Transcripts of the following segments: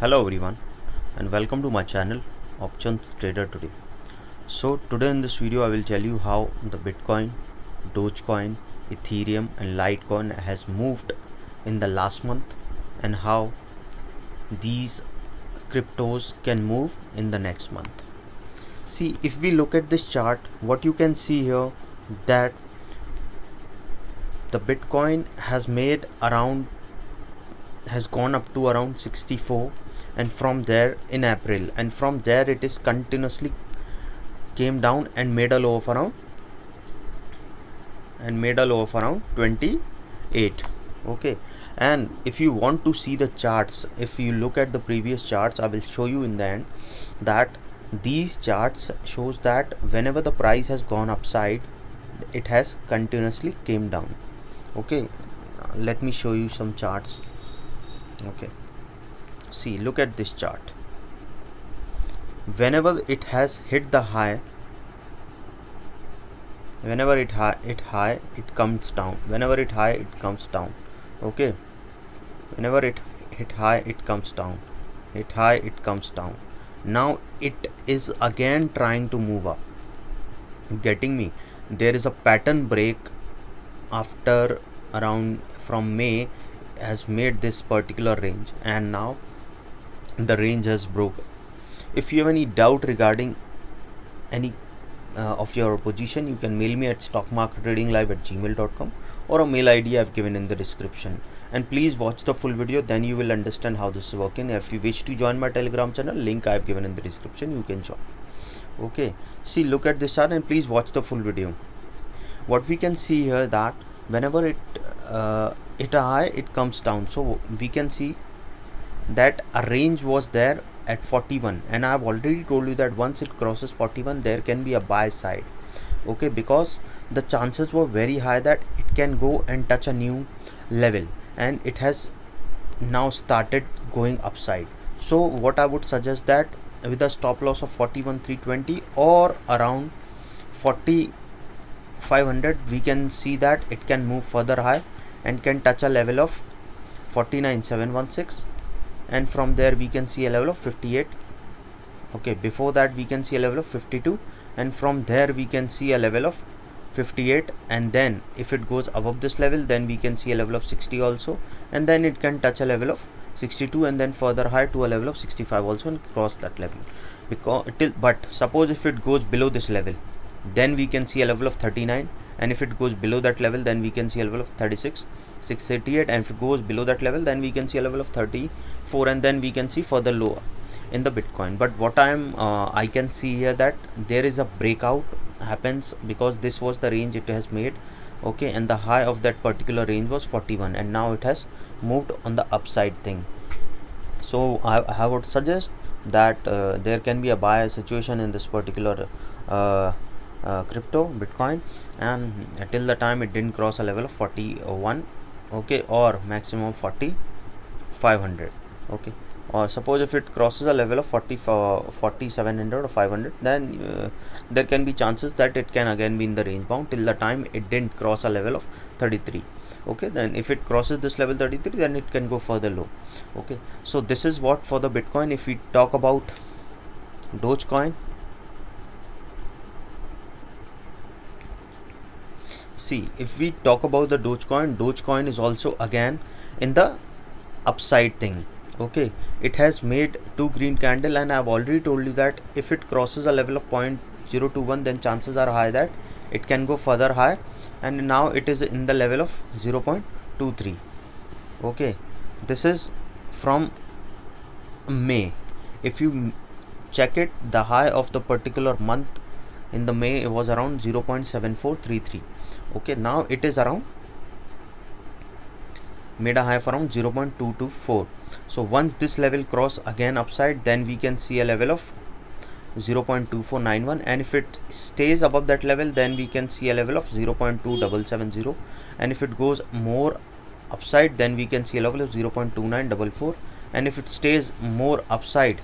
Hello everyone and welcome to my channel Options Trader Today. So today in this video I will tell you how the Bitcoin, Dogecoin, Ethereum and Litecoin has moved in the last month and how these cryptos can move in the next month. See, if we look at this chart, what you can see here that the Bitcoin has gone up to around 64, and from there in April, and from there it is continuously came down and made a low of around 28. Okay, and if you want to see the charts, if you look at the previous charts, I will show you in the end that these charts shows that whenever the price has gone upside, it has continuously came down. Okay, let me show you some charts. Okay, see, look at this chart. Whenever it has hit the high, whenever it high it comes down, whenever it high it comes down. Okay, whenever it hit high it comes down, hit high it comes down. Now it is again trying to move up. Getting me? There is a pattern break after around from May has made this particular range, and now the range has broken. If you have any doubt regarding any of your position, you can mail me at stockmarkettradinglive@gmail.com or a mail ID I have given in the description. And please watch the full video, then you will understand how this is working. If you wish to join my Telegram channel, link I have given in the description, you can join. Okay, see, look at this chart and please watch the full video. What we can see here that whenever it hit a high it comes down, so we can see that a range was there at 41, and I have already told you that once it crosses 41 there can be a buy side. Okay, because the chances were very high that it can go and touch a new level, and it has now started going upside. So what I would suggest that with a stop loss of 41,320 or around 4,500, we can see that it can move further high and can touch a level of 49,716, and from there we can see a level of 58. Okay, before that we can see a level of 52, and from there we can see a level of 58, and then if it goes above this level then we can see a level of 60 also, and then it can touch a level of 62 and then further high to a level of 65 also and cross that level. But suppose if it goes below this level, then we can see a level of 39, and if it goes below that level then we can see a level of 36,688, and if it goes below that level then we can see a level of 34, and then we can see further lower in the Bitcoin. But what I can see here that there is a breakout happens, because this was the range it has made. Okay, and the high of that particular range was 41, and now it has moved on the upside thing. So I would suggest that there can be a buy situation in this particular crypto Bitcoin, and till the time it didn't cross a level of 41, okay, or maximum 4,500. Okay, or suppose if it crosses a level of 4,700 or 500, then there can be chances that it can again be in the range bound till the time it didn't cross a level of 33. Okay, then if it crosses this level 33, then it can go further low. Okay, so this is what for the Bitcoin. If we talk about Dogecoin, see, if we talk about the Dogecoin is also again in the upside thing. Okay, it has made two green candle, and I have already told you that if it crosses a level of 0.021, then chances are high that it can go further high, and now it is in the level of 0.23. okay, this is from May. If you check it, the high of the particular month in the May, it was around 0.7433. okay, now it is around made a high of around 0.224. so once this level cross again upside, then we can see a level of 0.2491, and if it stays above that level then we can see a level of 0.2770, and if it goes more upside then we can see a level of 0.2944, and if it stays more upside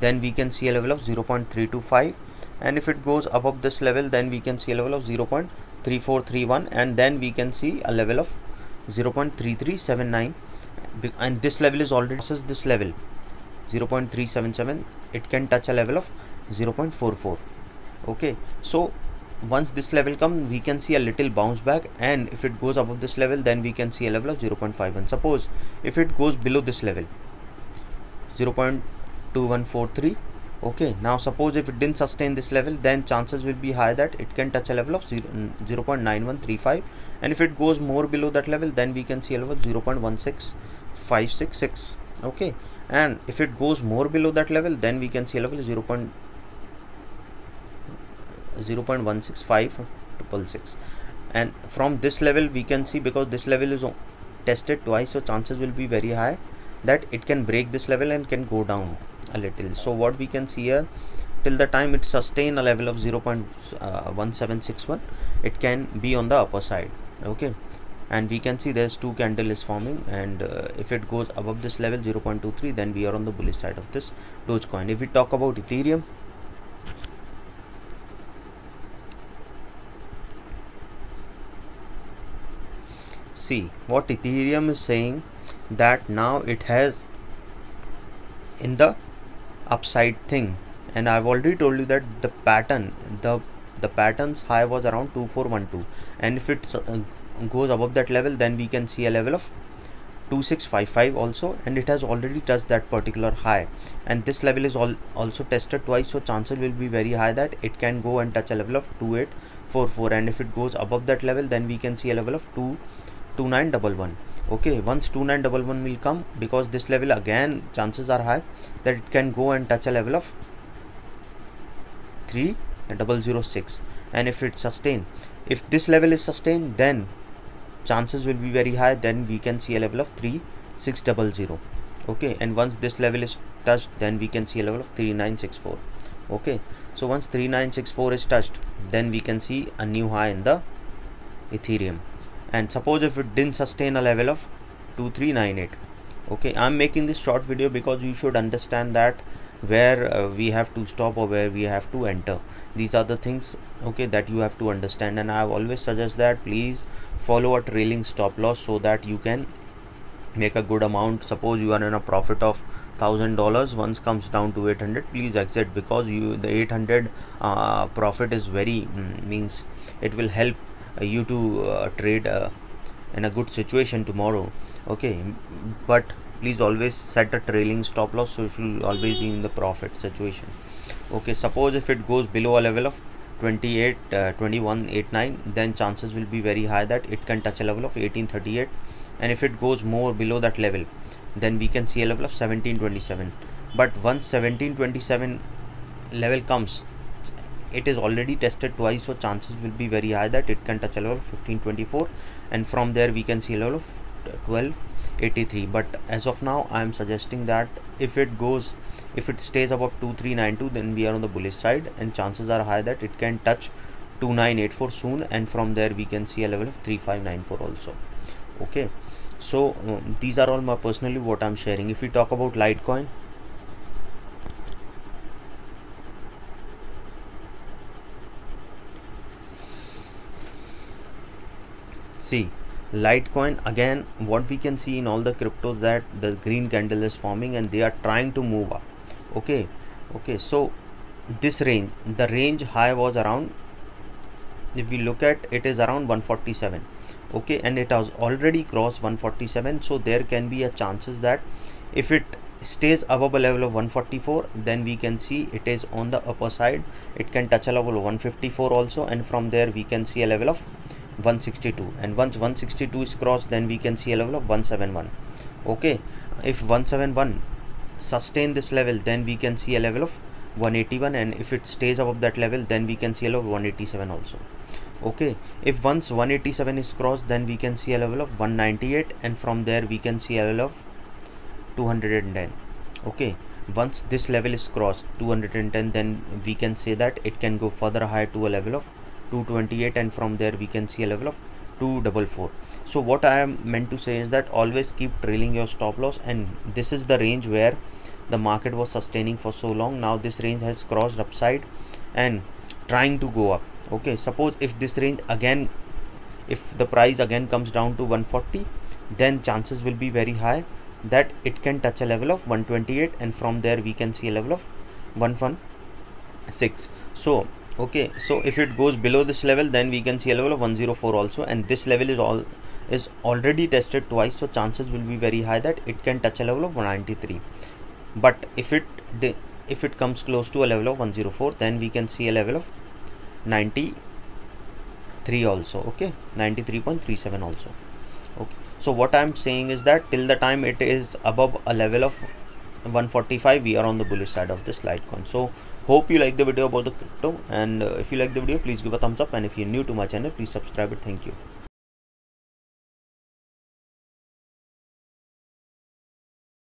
then we can see a level of 0.325, and if it goes above this level then we can see a level of 0.3431, and then we can see a level of 0.3379, and this level is already this level. 0.377, it can touch a level of 0.44. okay, so once this level comes, we can see a little bounce back, and if it goes above this level, then we can see a level of 0.51. suppose if it goes below this level 0.2143, okay, now suppose if it didn't sustain this level, then chances will be high that it can touch a level of 0.9135, and if it goes more below that level, then we can see a level of 0.16566. okay, and if it goes more below that level, then we can see a level of 0.16566, and from this level we can see, because this level is tested twice, so chances will be very high that it can break this level and can go down a little. So what we can see here, till the time it sustain a level of 0.1761, it can be on the upper side. okay, and we can see there's two candle is forming, and if it goes above this level 0.23, then we are on the bullish side of this Dogecoin. If we talk about Ethereum, see what Ethereum is saying, that now it has in the upside thing, and I've already told you that the pattern, the pattern's high was around 2412, and if it goes above that level, then we can see a level of 2655 also, and it has already touched that particular high, and this level is also tested twice, so chances will be very high that it can go and touch a level of 2844, and if it goes above that level, then we can see a level of 22911. okay, once 2911 will come, because this level again chances are high that it can go and touch a level of 3006, and if it sustain, if this level is sustained, then chances will be very high, then we can see a level of 3600. okay, and once this level is touched, then we can see a level of 3964. okay, so once 3964 is touched, then we can see a new high in the Ethereum. And suppose if it didn't sustain a level of 2398, okay, I'm making this short video because you should understand that where we have to stop or where we have to enter. These are the things, okay, that you have to understand, and I always suggest that please follow a trailing stop loss so that you can make a good amount. Suppose you are in a profit of $1000, once comes down to 800, please exit, because the 800 profit is very means it will help you to trade in a good situation tomorrow. okay, but please always set a trailing stop loss, so you should always be in the profit situation. okay, suppose if it goes below a level of 2189, then chances will be very high that it can touch a level of 1838, and if it goes more below that level, then we can see a level of 1727. but once 1727 level comes, it is already tested twice, so chances will be very high that it can touch a level of 1524, and from there we can see a level of 1283. but as of now I am suggesting that if it stays above 2392, then we are on the bullish side, and chances are high that it can touch 2984 soon, and from there we can see a level of 3594 also. okay, so these are all my personally what I'm sharing. If we talk about Litecoin, see Litecoin, again what we can see in all the cryptos, that the green candle is forming and they are trying to move up. okay, so this range, the range high was around, if we look at it, is around 147. okay, and it has already crossed 147, so there can be a chances that if it stays above a level of 144, then we can see it is on the upper side, it can touch a level of 154 also, and from there we can see a level of 162, and once 162 is crossed, then we can see a level of 171. okay, if 171 sustain this level, then we can see a level of 181, and if it stays above that level, then we can see a level of 187 also. okay, if once 187 is crossed, then we can see a level of 198, and from there we can see a level of 210. okay, once this level is crossed 210, then we can say that it can go further high to a level of 228, and from there we can see a level of 244. so what I am meant to say is that always keep trailing your stop loss, and this is the range where the market was sustaining for so long. Now this range has crossed upside and trying to go up. okay, suppose if this range again, if the price again comes down to 140, then chances will be very high that it can touch a level of 128, and from there we can see a level of 116. So okay, so if it goes below this level, then we can see a level of 104 also, and this level is already tested twice, so chances will be very high that it can touch a level of 193. But if it comes close to a level of 104, then we can see a level of 93 also. Okay, 93.37 also. Okay, so what I'm saying is that till the time it is above a level of 145, we are on the bullish side of this Litecoin. So hope you like the video about the crypto, and if you like the video, please give a thumbs up, and if you're new to my channel, please subscribe it. Thank you.